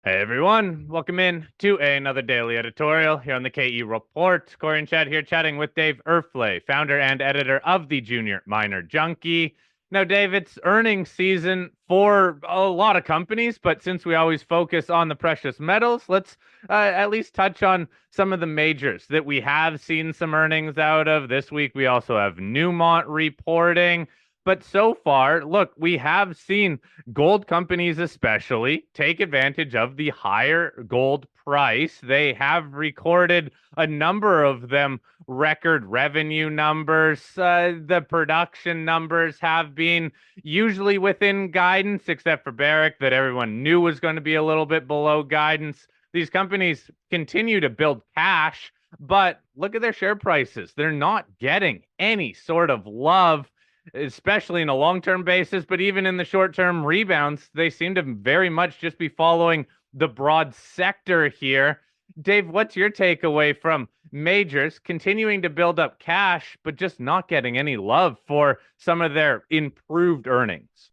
Hey everyone, welcome in to another daily editorial here on the KE Report. Corey and Chad here chatting with Dave Erfle, founder and editor of the Junior Miner Junky. Now, Dave, it's earnings season for a lot of companies, but since we always focus on the precious metals, let's at least touch on some of the majors that we have seen some earnings out of. This week, we also have Newmont reporting. But so far, look, we have seen gold companies especially take advantage of the higher gold price. They have recorded a number of them record revenue numbers. The production numbers have been usually within guidance, except for Barrick, that everyone knew was going to be a little bit below guidance. These companies continue to build cash, but look at their share prices. They're not getting any sort of love, especially in a long-term basis, but even in the short-term rebounds, they seem to very much just be following the broad sector here. Dave, what's your takeaway from majors continuing to build up cash, but just not getting any love for some of their improved earnings?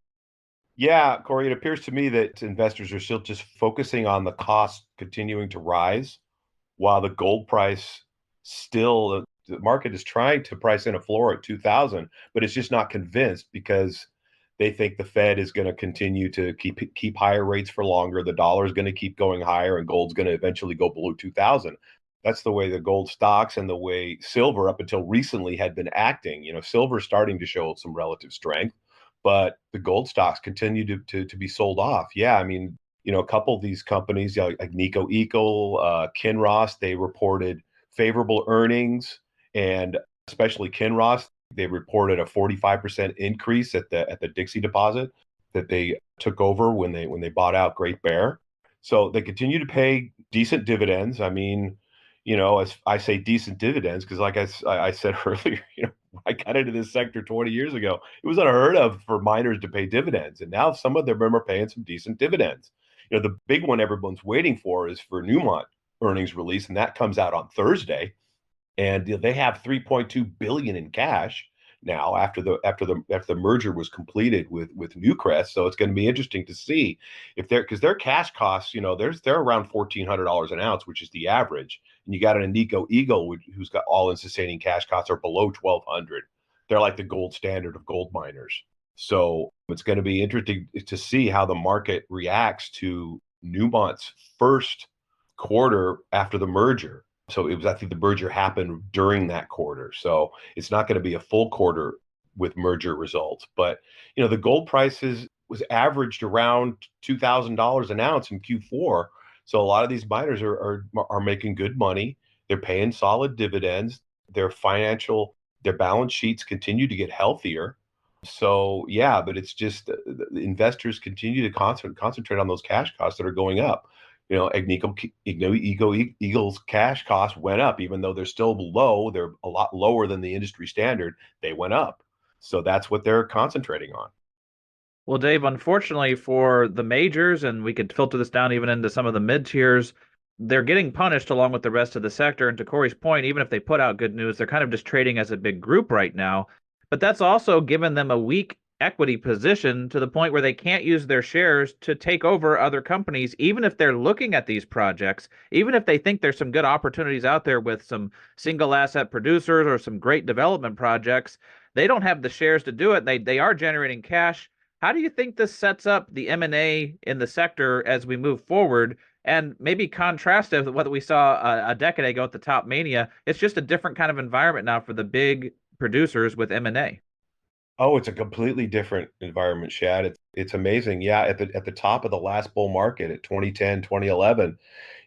Yeah, Corey, it appears to me that investors are still just focusing on the cost continuing to rise while the gold price still, the market is trying to price in a floor at 2000, but it's just not convinced because they think the Fed is going to continue to keep higher rates for longer. The dollar is going to keep going higher and gold's going to eventually go below 2000. That's the way the gold stocks and the way silver up until recently had been acting. Silver's starting to show some relative strength, but the gold stocks continue to be sold off. Yeah, I mean, a couple of these companies, like Nico Eagle, Kinross, they reported favorable earnings, and especially Kinross, they reported a 45% increase at the Dixie deposit that they took over when they bought out Great Bear. So they continue to pay decent dividends. I mean, as I say decent dividends, because like I said earlier, I got into this sector 20 years ago. It was unheard of for miners to pay dividends, and now some of them are paying some decent dividends. The big one everyone's waiting for is for Newmont earnings release, and that comes out on Thursday. And they have 3.2 billion in cash now after the merger was completed with Newcrest. So it's going to be interesting to see if they're because their cash costs, they're around $1,400 an ounce, which is the average. And you got an Nico Eagle who's got all-in sustaining cash costs are below 1,200. They're like the gold standard of gold miners. So it's going to be interesting to see how the market reacts to Newmont's first quarter after the merger. So I think the merger happened during that quarter. So it's not going to be a full quarter with merger results. But, the gold prices was averaged around $2,000 an ounce in Q4. So a lot of these miners are making good money. They're paying solid dividends. Their balance sheets continue to get healthier. So yeah, but it's just the investors continue to concentrate on those cash costs that are going up. Eagle's cash costs went up, even though they're still low. They're a lot lower than the industry standard. They went up. So that's what they're concentrating on. Well, Dave, unfortunately for the majors, and we could filter this down even into some of the mid tiers, they're getting punished along with the rest of the sector. And to Corey's point, even if they put out good news, they're kind of just trading as a big group right now. But that's also given them a weak equity position to the point where they can't use their shares to take over other companies, even if they're looking at these projects, even if they think there's some good opportunities out there with some single asset producers or some great development projects. They don't have the shares to do it. They are generating cash. How do you think this sets up the M&A in the sector as we move forward? And maybe contrast it with what we saw a decade ago at the top mania. It's just a different kind of environment now for the big producers with M&A. Oh, it's a completely different environment, Shad. It's amazing. Yeah, at the top of the last bull market at 2010, 2011,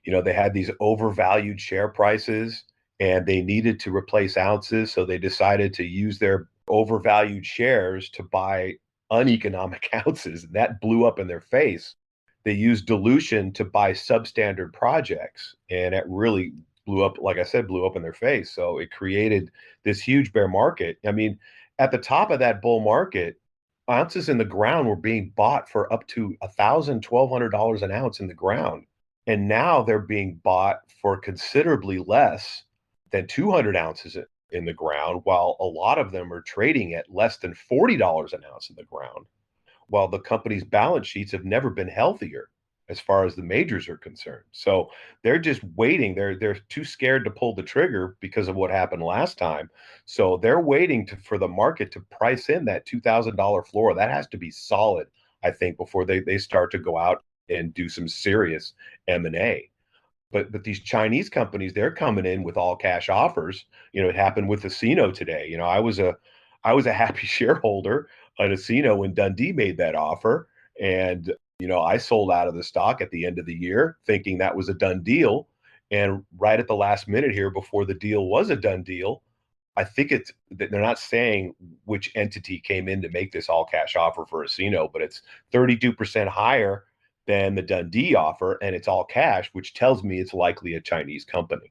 they had these overvalued share prices and they needed to replace ounces, so they decided to use their overvalued shares to buy uneconomic ounces, and that blew up in their face. They used dilution to buy substandard projects, and it really blew up, like I said, blew up in their face. So it created this huge bear market. I mean, at the top of that bull market, ounces in the ground were being bought for up to $1,000, $1,200 an ounce in the ground. And now they're being bought for considerably less than 200 ounces in the ground, while a lot of them are trading at less than $40 an ounce in the ground, while the company's balance sheets have never been healthier. as far as the majors are concerned. So they're just waiting. They're too scared to pull the trigger because of what happened last time. So they're waiting for the market to price in that $2,000 floor. That has to be solid, I think, before they start to go out and do some serious M&A. But these Chinese companies, they're coming in with all cash offers. It happened with Asino today. I was a happy shareholder at Asino when Dundee made that offer, and I sold out of the stock at the end of the year, thinking that was a done deal. And right at the last minute here, before the deal was a done deal, I think it's that they're not saying which entity came in to make this all cash offer for Asino, but it's 32% higher than the Dundee offer, and it's all cash, which tells me it's likely a Chinese company.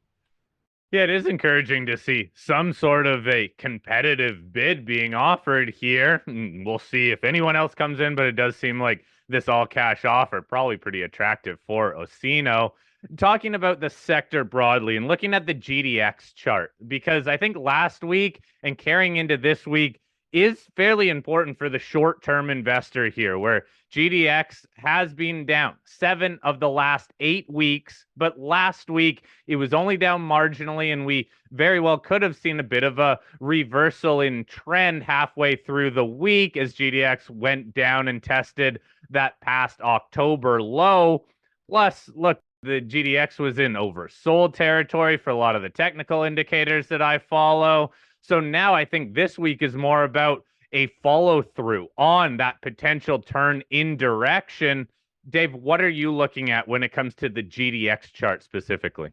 Yeah, it is encouraging to see some sort of a competitive bid being offered here. We'll see if anyone else comes in, but it does seem like this all cash offer probably pretty attractive for Osino. Talking about the sector broadly and looking at the GDX chart, because I think last week and carrying into this week is fairly important for the short-term investor here, where GDX has been down 7 of the last 8 weeks, but last week it was only down marginally, and we very well could have seen a bit of a reversal in trend halfway through the week as GDX went down and tested that past October low. Plus, look, the GDX was in oversold territory for a lot of the technical indicators that I follow. So now I think this week is more about a follow through on that potential turn in direction. Dave, what are you looking at when it comes to the GDX chart specifically?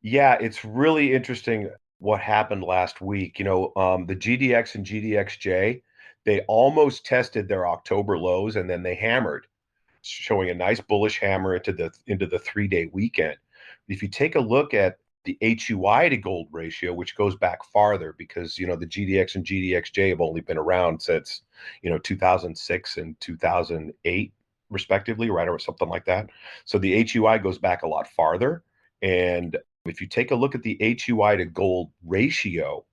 Yeah, it's really interesting what happened last week. The GDX and GDXJ, they almost tested their October lows and then they hammered, showing a nice bullish hammer into the 3-day weekend. If you take a look at the HUI to gold ratio, which goes back farther because the GDX and GDXJ have only been around since 2006 and 2008 respectively, right, or something like that. So the HUI goes back a lot farther, and if you take a look at the HUI to gold ratio,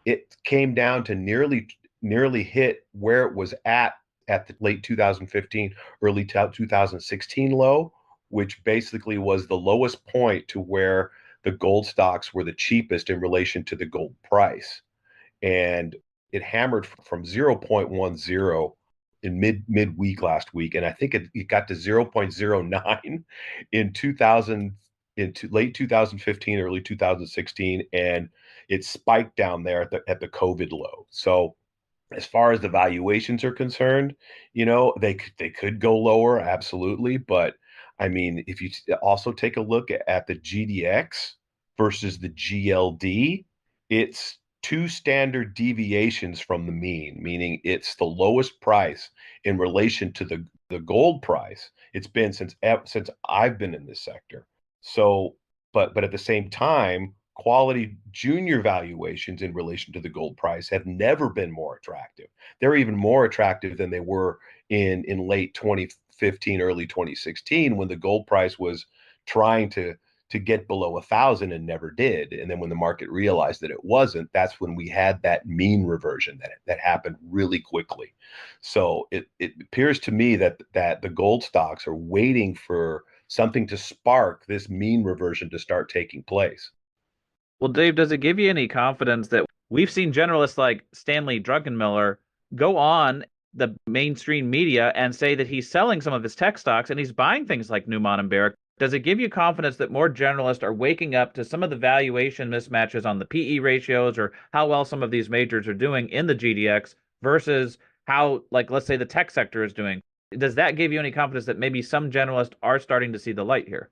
it came down to nearly hit where it was at the late 2015, early 2016 low, which basically was the lowest point to where the gold stocks were the cheapest in relation to the gold price. And it hammered from 0.10 in midweek last week. And I think it got to 0.09 in 2000, into late 2015, early 2016. And it spiked down there at the COVID low. So as far as the valuations are concerned, they could go lower, absolutely. But I mean, if you also take a look at the GDX versus the GLD, it's 2 standard deviations from the mean, meaning it's the lowest price in relation to the gold price it's been since I've been in this sector. So, but at the same time, quality junior valuations in relation to the gold price have never been more attractive. They're even more attractive than they were in late 2015, early 2016, when the gold price was trying to get below 1,000 and never did. And then when the market realized that it wasn't, that's when we had that mean reversion that happened really quickly. So it appears to me that the gold stocks are waiting for something to spark this mean reversion to start taking place. Well, Dave, does it give you any confidence that we've seen generalists like Stanley Druckenmiller go on the mainstream media and say that he's selling some of his tech stocks and he's buying things like Newmont and Barrick? Does it give you confidence that more generalists are waking up to some of the valuation mismatches on the PE ratios or how well some of these majors are doing in the GDX versus how, like, let's say the tech sector is doing? Does that give you any confidence that maybe some generalists are starting to see the light here?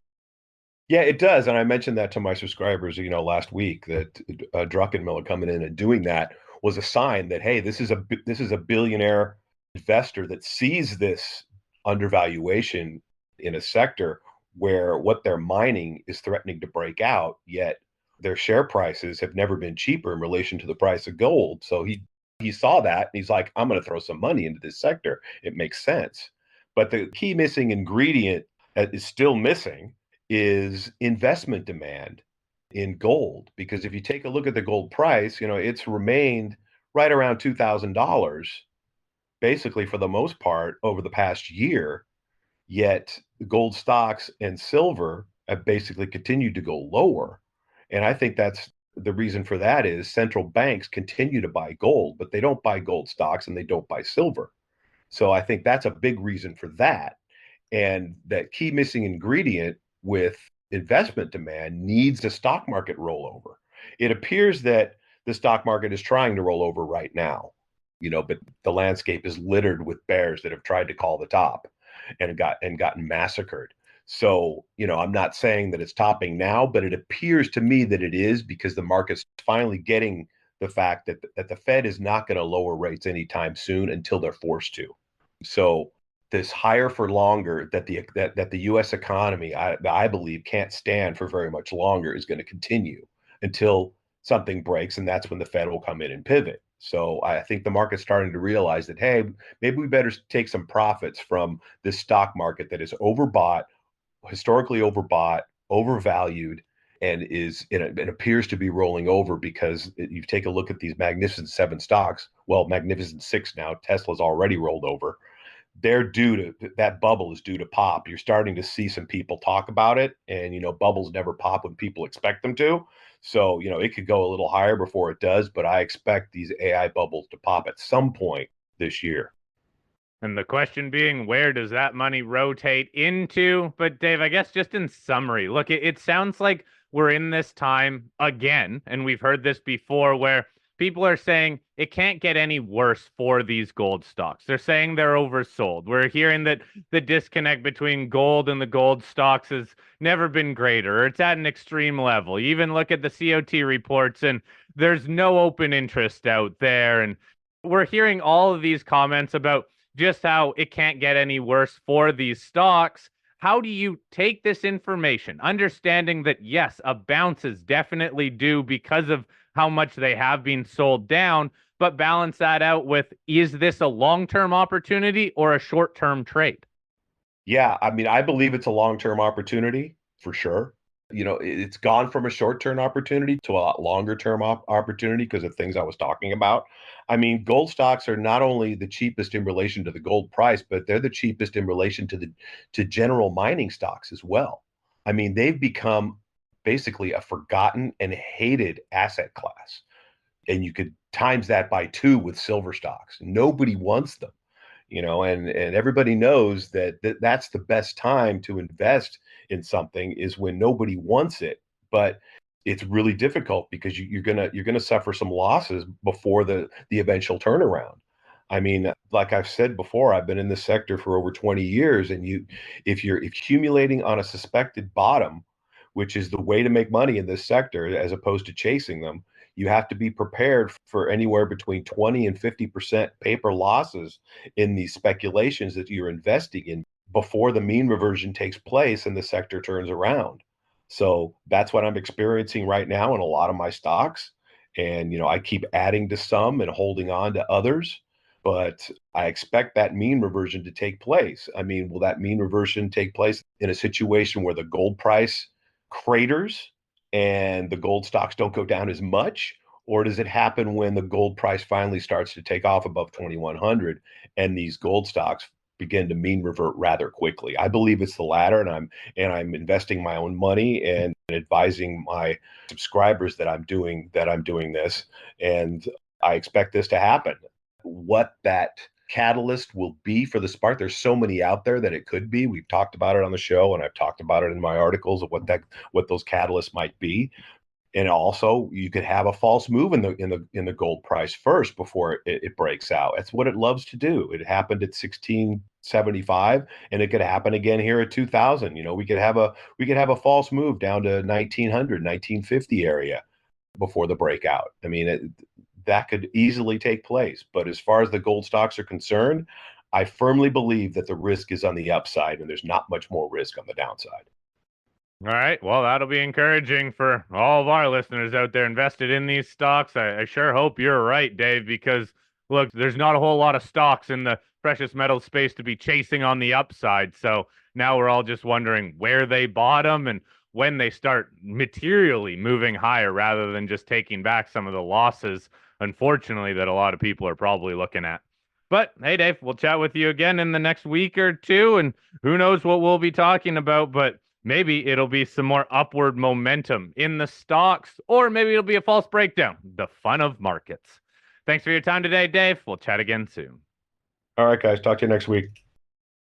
Yeah, it does. And I mentioned that to my subscribers, last week, that Druckenmiller coming in and doing that was a sign that, hey, this is a billionaire investor that sees this undervaluation in a sector where what they're mining is threatening to break out, yet their share prices have never been cheaper in relation to the price of gold. So he saw that and he's like, I'm going to throw some money into this sector. It makes sense. But the key missing ingredient that is still missing is investment demand in gold. Because if you take a look at the gold price, it's remained right around $2,000 basically for the most part over the past year. Yet gold stocks and silver have basically continued to go lower. And I think that's the reason for that is central banks continue to buy gold, but they don't buy gold stocks and they don't buy silver. So I think that's a big reason for that. And that key missing ingredient with investment demand needs a stock market rollover. It appears that the stock market is trying to roll over right now, but the landscape is littered with bears that have tried to call the top and gotten massacred. So, I'm not saying that it's topping now, but it appears to me that it is because the market's finally getting the fact that the Fed is not going to lower rates anytime soon until they're forced to. So this higher for longer that the U.S. economy, I believe, can't stand for very much longer is going to continue until something breaks, and that's when the Fed will come in and pivot. So I think the market's starting to realize that, hey, maybe we better take some profits from this stock market that is overbought, historically overbought, overvalued, and it appears to be rolling over because you take a look at these Magnificent Seven stocks. Well, Magnificent Six now. Tesla's already rolled over. That bubble is due to pop. You're starting to see some people talk about it, and bubbles never pop when people expect them to. So it could go a little higher before it does, but I expect these AI bubbles to pop at some point this year. And the question being, where does that money rotate into? But Dave, I guess just in summary, look, it sounds like we're in this time again, and we've heard this before, where people are saying it can't get any worse for these gold stocks. They're saying they're oversold. We're hearing that the disconnect between gold and the gold stocks has never been greater, or it's at an extreme level. You even look at the COT reports, and there's no open interest out there. And we're hearing all of these comments about just how it can't get any worse for these stocks. How do you take this information, understanding that, yes, a bounce is definitely due because of how much they have been sold down, but balance that out with, is this a long-term opportunity or a short-term trade? Yeah, I mean, I believe it's a long-term opportunity for sure. It's gone from a short-term opportunity to a longer-term opportunity because of things I was talking about. I mean, gold stocks are not only the cheapest in relation to the gold price, but they're the cheapest in relation to general mining stocks as well. I mean, they've become basically a forgotten and hated asset class. And you could times that by two with silver stocks. Nobody wants them, and everybody knows that's the best time to invest in something is when nobody wants it. But it's really difficult because you're gonna suffer some losses before the eventual turnaround. I mean, like I've said before, I've been in this sector for over 20 years, and if you're accumulating on a suspected bottom, which is the way to make money in this sector as opposed to chasing them, you have to be prepared for anywhere between 20 and 50% paper losses in these speculations that you're investing in before the mean reversion takes place and the sector turns around. So that's what I'm experiencing right now in a lot of my stocks. And, I keep adding to some and holding on to others, but I expect that mean reversion to take place. I mean, will that mean reversion take place in a situation where the gold price craters and the gold stocks don't go down as much? Or does it happen when the gold price finally starts to take off above 2100 and these gold stocks begin to mean revert rather quickly? I believe it's the latter, and I'm investing my own money and advising my subscribers that I'm doing this, and I expect this to happen. What that catalyst will be for the spark, there's so many out there that it could be. We've talked about it on the show, and I've talked about it in my articles of what those catalysts might be. And also, you could have a false move in the gold price first before it breaks out. That's what it loves to do. It happened at 1675, and it could happen again here at 2000. We could have a false move down to 1900, 1950 area before the breakout. I mean, that could easily take place. But as far as the gold stocks are concerned, I firmly believe that the risk is on the upside, and there's not much more risk on the downside. All right. Well, that'll be encouraging for all of our listeners out there invested in these stocks. I sure hope you're right, Dave, because look, there's not a whole lot of stocks in the precious metal space to be chasing on the upside. So now we're all just wondering where they bottom and when they start materially moving higher rather than just taking back some of the losses, unfortunately, that a lot of people are probably looking at. But hey, Dave, we'll chat with you again in the next week or two, and who knows what we'll be talking about, but maybe it'll be some more upward momentum in the stocks, or maybe it'll be a false breakdown. The fun of markets. Thanks for your time today, Dave. We'll chat again soon. All right, guys. Talk to you next week.